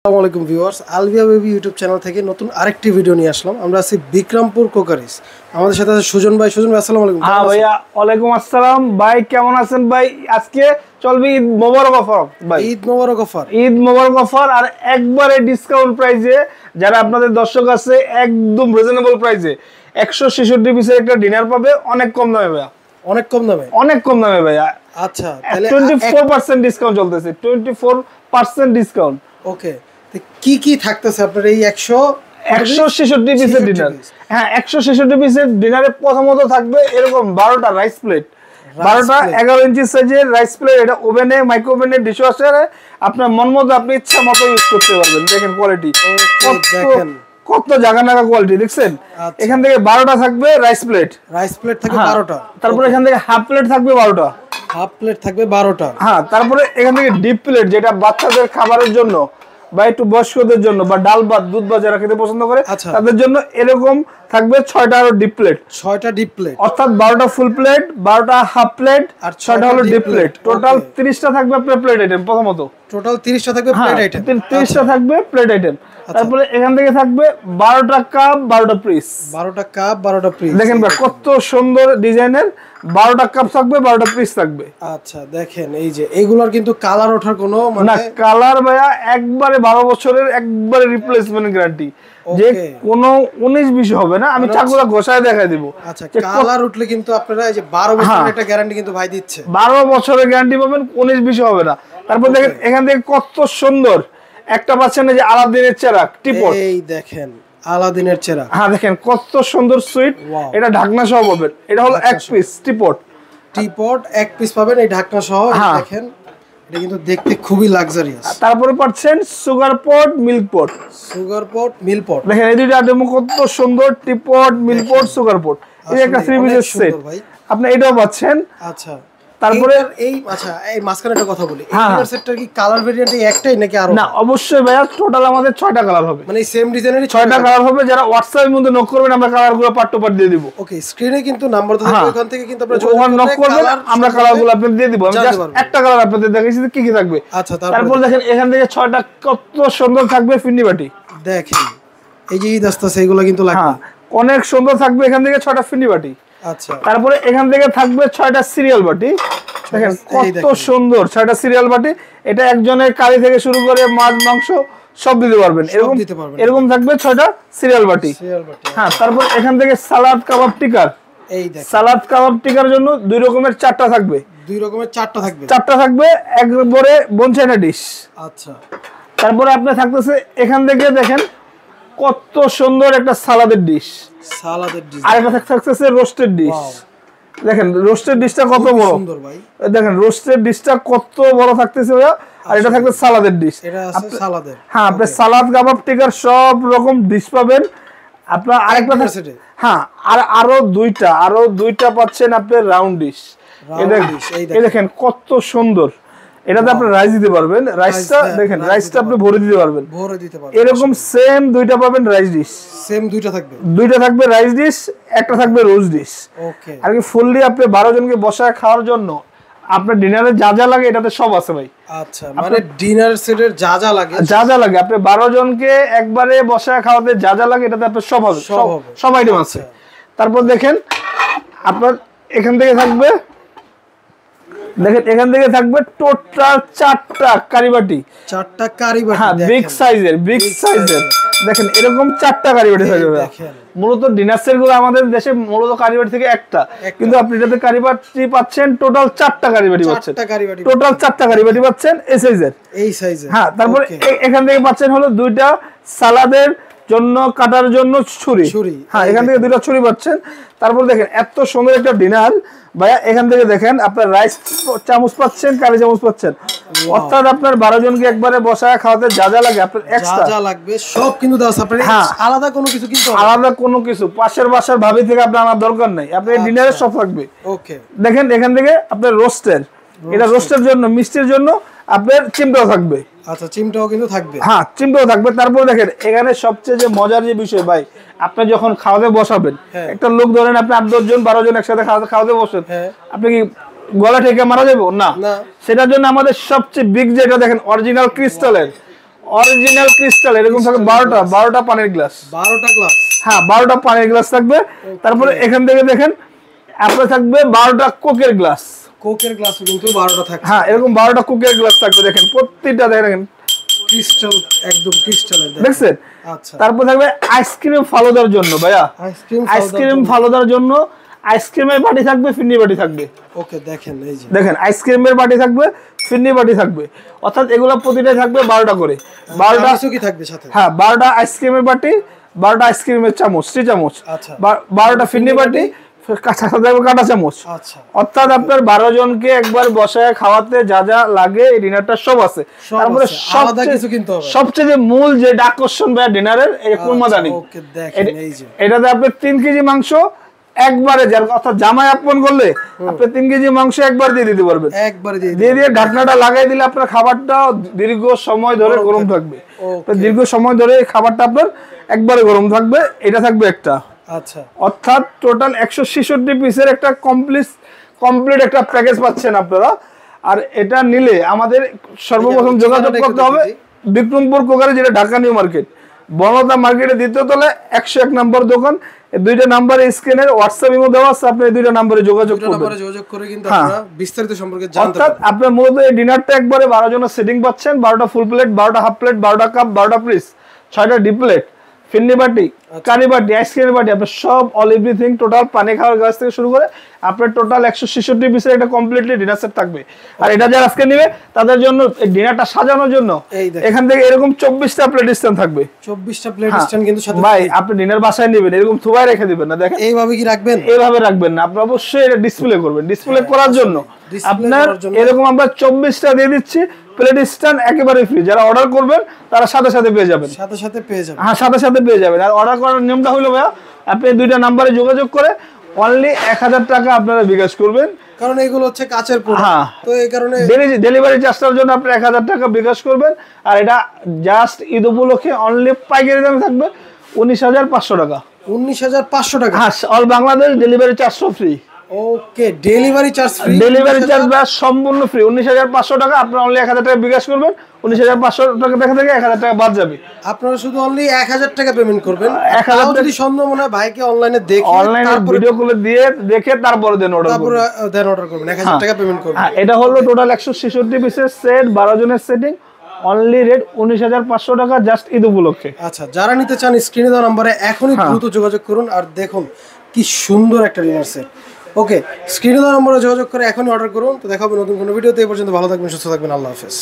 আসসালামু আলাইকুম viewers, Alvia baby YouTube channel থেকে নতুন আরেকটি ভিডিও নিয়ে আসলাম। আমরা আছি বিক্রমপুর কোকারিস। আমাদের সাথে আছে সুজন ভাই। সুজন ভাই আসসালামু আলাইকুম। হ্যাঁ ভাইয়া, ওয়ালাইকুম আসসালাম ভাই, কেমন আছেন ভাই? আজকে চলবে ঈদ মোবারক অফার ভাই। ঈদ মোবারক অফার, ঈদ মোবারক অফার আর একবারে ডিসকাউন্ট প্রাইসে যারা আপনাদের দর্শক আছে একদম রিজনেবল প্রাইসে 166 পিসের একটা ডিনার পাবে অনেক কম দামে ভাইয়া। অনেক কম দামে? অনেক কম দামে ভাইয়া। আচ্ছা, তাহলে 24% ডিসকাউন্ট চলতেছে, 24% ডিসকাউন্ট। ওকে, তো কি কি থাকতেছে আপনার এই 166 পিসের ডিনার? হ্যাঁ, 166 পিসের ডিনারে প্রথমত থাকবে এরকম 12টা রাইস প্লেট, 12টা 11 ইঞ্চি সাইজের রাইস প্লেট। এটা ওভেনে, মাইক্রো ওভেনে, ডিশওয়াশারে আপনার মন মতো আপনি ইচ্ছা মতো ইউজ করতে পারবেন। দেখেন কোয়ালিটি, কত জায়গা নাগা কোয়ালিটি দেখছেন। এখান থেকে 12টা থাকবে রাইস প্লেট। রাইস প্লেট থাকবে 12টা। তারপরে এখান থেকে হাফ প্লেট থাকবে 12টা। হাফ প্লেট থাকবে 12টা। হ্যাঁ, তারপরে এখান থেকে ডিপ প্লেট, যেটা বাচ্চাদের খাবারের জন্য বা একটু বয়স্কদের জন্য বা ডাল ভাত দুধ ভাত যারা খেতে পছন্দ করে তাদের জন্য এরকম থাকবে 6টা আরো ডিপ প্লেট। 6টা ডিপ প্লেট, অর্থাৎ 12টা ফুল প্লেট, 12টা হাফ প্লেট আর 6টা হলো ডিপ প্লেট। টোটাল 30টা থাকবে আপনার প্লেট আইটেম। প্রথমত টোটাল 30টা থাকবে প্লেট আইটেম। 30টা থাকবে প্লেট আইটেম। তারপরে এখান থেকে থাকবে 12টা কাপ, 12টা পিস। 12টা কাপ, 12টা পিস। দেখেন ভাই কত সুন্দর ডিজাইনের 12টা কাপ থাকবে, 12টা পিস থাকবে। আচ্ছা, দেখেন এই যে এগুলোর কিন্তু কালার ওঠার কোনো না, কালার ভাইয়া একবারে 12 বছরের একবারে রিপ্লেসমেন্ট গ্যারান্টি, যে কোনো 19-20 হবে না। আমি চাকুটা ঘষায় দেখাই দিব। আচ্ছা, কালার উঠলে কিন্তু আপনারা এই যে 12 বছরের একটা গ্যারান্টি কিন্তু ভাই দিচ্ছে। 12 বছরের গ্যারান্টি পাবেন, 19-20 হবে না। তারপর দেখেন এখান থেকে কত সুন্দর একটা পাচ্ছেন, এই যে আলাদিনের চেরাক টিপট। এই দেখেন আলাদিনের চেরাক। হ্যাঁ, দেখেন কত সুন্দর সুইট। এটা ঢাকনা সহ পাবেন। এটা হলো এক পিস টিপট। টিপট এক পিস পাবেন এই ঢাকনা সহ। দেখেন এটা কিন্তু দেখতে খুবই লাক্সারিয়াস। তারপরে পাচ্ছেন সুগার পট, মিল্ক পট। সুগার পট, মিল্ক পট। দেখেন এই দুইটা আইটেম কত সুন্দর, টিপট, মিল্ক পট, সুগার পট। এই একটা 3 পিসের সেট আপনি এটাও পাচ্ছেন। আচ্ছা, তারপরে এই আচ্ছা এই মাঝখানে একটা কথা বলি, এই সেটটার কি কালার ভেরিয়েন্ট একটাই নাকি আরো? না, অবশ্যই ভাইয়া, টোটাল আমাদের 6টা কালার হবে। মানে সেম ডিজাইনেরই 6টা কালার হবে। যারা হোয়াটসঅ্যাপের মধ্যে নক করবেন আমরা কালারগুলো পার্ট টু পার্ট দিয়ে দিব। ওকে, স্ক্রিনে কিন্তু নাম্বার তো থাকবে, ওখান থেকে কিন্তু আপনারা যোগাযোগ নক করবেন, আমরা কালারগুলো আপনাদের দিয়ে দিব। আমি জাস্ট একটা কালার আপনাদের দেখাইছি কি কি থাকবে। আচ্ছা, তারপর দেখেন এখান থেকে 6টা কত সুন্দর থাকবে ফিন্নি বাটি। দেখেন এই যে ঈদ আসতেছে এগুলো কিন্তু লাগবে। অনেক সুন্দর থাকবে এখান থেকে 6টা ফিন্নি বাটি। আচ্ছা, তারপরে এখান থেকে থাকবে 6টা সিরিয়াল বাটি। দেখেন কত সুন্দর 6টা সিরিয়াল বাটি। এটা একজনের কারি থেকে শুরু করে মাছ মাংস সব দিতে পারবেন। এরকম থাকবে 6টা সিরিয়াল বাটি। হ্যাঁ, তারপর এখান থেকে সালাদ কাবাব টিকার। এই দেখেন সালাদ কাবাব টিকার জন্য 2 রকমের 4টা থাকবে। 2 রকমের 4টা থাকবে। 4টা থাকবে একবারে বনচাইনা ডিশ। আচ্ছা, তারপরে আপনি থাকতেছে এখান থেকে দেখেন কত সুন্দর একটা সালাদের ডিশ। আর একটা থাকতেছে রোস্টেড ডিশ। দেখেন রোস্টেড ডিশটা কত বড় সুন্দর ভাই। দেখেন রোস্টেড ডিশটা কত বড় থাকতেছে ভাইয়া। আর এটা থাকবে সালাদের ডিশ। এটা আছে সালাদের। হ্যাঁ, আপনি সালাদ কাবাব টিকার সব রকম ডিশ পাবেন। আপনার আরেকটা সেটে। হ্যাঁ, আর আরো দুইটা পাচ্ছেন আপনি রাউন্ড ডিশ। এই দেখেন কত সুন্দর। এটাতে আপনি রাইস দিতে পারবেন। রাইসটা দেখেন, রাইসটা আপনি ভরে দিতে পারবেন। এরকম সেম দুইটা পাবেন রাইস ডিশ। সেম দুইটা থাকবে রাইস ডিশ, একটা থাকবে রোজ ডিশ। ওকে, আর কি ফুললি আপনি 12 জনকে বসায় খাওয়ার জন্য আপনার ডিনারে যা যা লাগে এটাতে সব আছে ভাই। আচ্ছা, মানে ডিনার সেটের যা যা লাগে আপনি 12 জনকে একবারে বসায় খাওয়াতে যা যা লাগে এটাতে আপনার সব হবে, সব আইটেম আছে। তারপর দেখেন আপনার এখান থেকে থাকবে, দেখেন এখান থেকে থাকবে টোটাল 4টা কারিবাটি। 4টা কারিবাটি। হ্যাঁ, বিগ সাইজের দেখেন এরকম 4টা কারিবাটি থাকবে। মূলত ডিনার সেট গুলো আমাদের দেশে মূলত কারিবাটি থেকে একটা, কিন্তু আপনি এটাতে কারিবাটি পাচ্ছেন টোটাল 4টা কারিবাটি পাচ্ছেন। টোটাল 4টা কারিবাটি পাচ্ছেন এই সাইজের। হ্যাঁ, তারপরে এখান থেকে পাচ্ছেন হলো 2টা সালাদের জন্য কাটার জন্য ছুরি। হ্যাঁ, এখান থেকে 2টা ছুরি পাচ্ছেন। তারপর দেখেন এত সুন্দর একটা ডিনার ভাইয়া। এখান থেকে দেখেন আপনার রাইস চামচ পাচ্ছেন, কারি চামচ পাচ্ছেন। অর্থাৎ আপনার 12 জনকে একবারে বসায় খাওয়াতে যা যা লাগে আপনার এক্সট্রা যা লাগবে সব কিন্তু দাও আপনার। আলাদা কোনো কিছু পাশের বাসার ভাবি থেকে আপনার আনার দরকার নাই। আপনার ডিনারে সব থাকবে। ওকে, দেখেন এখান থেকে আপনার রোস্টের, এটা রোস্টের জন্য মিষ্টির জন্য আপনার চিমটাও থাকবে। আচ্ছা, চিমটাও কিন্তু থাকবে। হ্যাঁ, চিমটাও থাকবে। তারপর দেখেন এখানে সবচেয়ে যে মজার যে বিষয় ভাই, আপনি যখন খাওয়াতে বসাবেন, একটা লোক ধরেন আপনি 8-10 জন 12 জন একসাথে খাওয়াতে বসেন, আপনি কি গলা ঠেকে মারা যাবো? না। সেটার জন্য আমাদের সবচেয়ে বিগ যেটা দেখেন অরিজিনাল অরিজিনাল ক্রিস্টাল এরকম থাকবে 12টা পানির গ্লাস। 12টা গ্লাস, হ্যাঁ 12টা পানির গ্লাস থাকবে। তারপরে এখান থেকে দেখেন আপনার থাকবে 12টা কোকের গ্লাস। কোকের গ্লাসও কিন্তু 12টা থাকবে। হ্যাঁ এরকম 12টা কোকের গ্লাস থাকবে, দেখেন প্রত্যেকটা দেখেন ক্রিস্টাল, একদম ক্রিস্টালের, দেখছেন। আচ্ছা, তারপর থাকবে আইসক্রিম ফালুদার জন্য ভাইয়া, আইসক্রিম ফালুদার জন্য আইসক্রিমের বাটি থাকবে, ফিন্নি বাটি থাকবে। ওকে দেখেন, এই যে দেখেন আইসক্রিমের বাটি থাকবে, ফিন্নি বাটি থাকবে, অর্থাৎ এগুলো প্রতিটাই থাকবে 12টা করে। 12টা কি থাকবে সাথে? হ্যাঁ 12টা আইসক্রিমের বাটি, 12টা আইসক্রিমের চামচ, 3 চামচ, আচ্ছা, 12টা ফিন্নি বাটি, কাঁটা চামচ। আচ্ছা, অর্থাৎ আপনার 12 জনকে একবার বসায় খাওয়াতে যা যা লাগে এই ডিনারটা সব আছে। তারপরে সবচেয়ে মূল যে আকর্ষণ ভাই ডিনারের এই কুরমাদানি। ওকে দেখেন, এই যে এটাতে আপনি 3 কেজি মাংস একবারে, যার অর্থাৎ জামাই আপন করলে আপনি 3 কেজি মাংস একবার দিয়ে দিতে পারবেন, একবারে দিয়ে ঢাকনাটা লাগাই দিলে আপনার খাবারটা দীর্ঘ সময় ধরে গরম থাকবে। দীর্ঘ সময় ধরে এই খাবারটা আপনার একবারে গরম থাকবে। এটা থাকবে একটা, আচ্ছা, অর্থাৎ টোটাল 166 পিসের একটা কমপ্লিট একটা প্যাকেজ পাচ্ছেন আপনারা। আর এটা নিলে আমাদের সর্বপ্রথম যোগাযোগ করতে হবে বিক্রমপুর কোকারি, যেটা ঢাকা নিউ মার্কেট, বনলতা মার্কেটের 2য় তলায় 101 নম্বর দোকান। এই 2টা নাম্বারে স্ক্রিনের হোয়াটসঅ্যাপ ইমো দেওয়া আছে, আপনি এই 2টা নম্বরে যোগাযোগ করে কিন্তু আপনারা বিস্তারিত সম্পর্কে জানতে পারবেন। অর্থাৎ আপনি মূলত এই ডিনারটা একবারে 12 জনের সেটিং পাচ্ছেন, 12টা ফুল প্লেট, 12টা হাফ প্লেট, 12টা কাপ, 12টা পিস, 6টা ডিপ প্লেট, ফিন্নি বাটি, কারি বাটি, আইসক্রিমের বাটি, আপনার সব অল এভরিথিং টোটাল পানি খাওয়ার গ্লাস থেকে শুরু করে আপনার টোটাল 166 পিসের একটা কমপ্লিটলি ডিনার সেট থাকবে। আর এটা যারা আজকে নেবে তাদের জন্য এই ডিনারটা সাজানোর জন্য এখান থেকে এরকম 24টা প্লেট স্ট্যান্ড থাকবে। 24টা প্লেট স্ট্যান্ড কিন্তু সাথে ভাই আপনি ডিনার বাসায় নেবেন, এরকম থুবাই রেখে দিবেন না, দেখেন এইভাবে কি রাখবেন? এইভাবে রাখবেন না, আপনি অবশ্যই এটা ডিসপ্লে করবেন। ডিসপ্লে করার জন্য আপনার এরকম আমরা 24টা দিয়ে দিচ্ছি প্লেট স্ট্যান্ড একেবারে ফ্রি। যারা অর্ডার করবেন তারা সাথে পেয়ে যাবেন, হ্যাঁ সাথে পেয়ে যাবেন। আর অর্ডার করার নিয়মটা হলো ভাইয়া, আপনি 2টা নাম্বারে যোগাযোগ করে অনলি 1000 টাকা আপনারা বিকাশ করবেন, কারণ এগুলো হচ্ছে কাচের প্রোডাক্ট, তো এই কারণে ডেলিভারি চার্জটার জন্য আপনি 1000 টাকা বিকাশ করবেন। আর এটা জাস্ট ঈদ উপলক্ষে অনলি পাইকারি দামে থাকবে 19500 টাকা। 19500 টাকা, হ্যাঁ all Bangladesh delivery charge free. Okay, delivery charge free, delivery charge সম্পূর্ণ ফ্রি। 19500 টাকা, আপনি অনলি 1000 টাকা বিকাশ করবেন, 19500 টাকা দেখা থেকে 1000 টাকা বাদ যাবে। আপনারা শুধু অনলি 1000 টাকা পেমেন্ট করবেন। 1000 যদি সন্দেহ মনে হয় ভাইকে অনলাইনে দেখে, অনলাইনে ভিডিও কলে দিয়ে দেখে তারপরে দেন অর্ডার করবেন, 1000 টাকা পেমেন্ট করবেন। হ্যাঁ এটা হলো টোটাল 166 পিসের সেট, 12 জনের সেটিং, অনলি রেট 19500 টাকা জাস্ট ঈদ উপলক্ষে। আচ্ছা, যারা নিতে চান স্ক্রিনে দেওয়া নম্বরে এখনই দ্রুত যোগাযোগ করুন। আর দেখুন কি সুন্দর একটা ডিনার সেট। ওকে, স্ক্রিনে দেওয়া নম্বরে যোগাযোগ করে এখনই অর্ডার করুন। তো দেখা হবে নতুন কোনো ভিডিওতে। এই পর্যন্ত ভালো থাকবেন, সুস্থ থাকবেন, আল্লাহ হাফেজ।